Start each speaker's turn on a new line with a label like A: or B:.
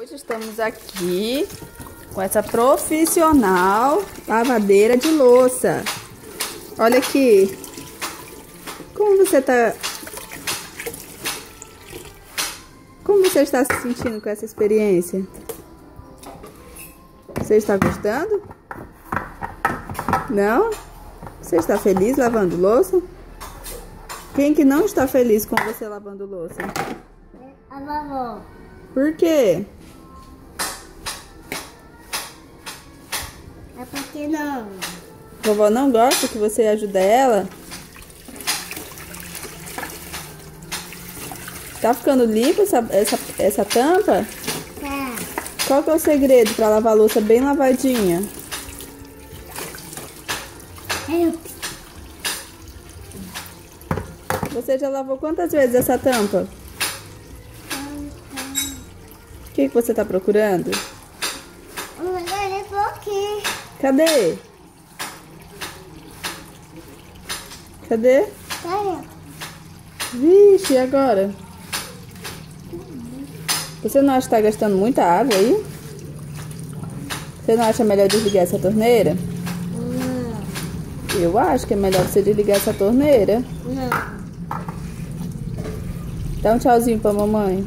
A: Hoje estamos aqui com essa profissional lavadeira de louça. Olha aqui. Como você está se sentindo com essa experiência? Você está gostando? Não? Você está feliz lavando louça? Quem que não está feliz com você lavando louça?
B: A vovó.
A: Por quê?
B: É porque não.
A: Vovó não gosta que você ajude ela? Tá ficando limpa essa tampa?
B: Tá.
A: Qual que é o segredo para lavar a louça bem lavadinha? Você já lavou quantas vezes essa tampa? O que você tá procurando?
B: O negócio é aqui.
A: Cadê? Cadê?
B: Olha.
A: Vixe, e agora? Você não acha que tá gastando muita água aí? Você não acha melhor desligar essa torneira?
B: Não.
A: Eu acho que é melhor você desligar essa torneira.
B: Não.
A: Dá um tchauzinho pra mamãe.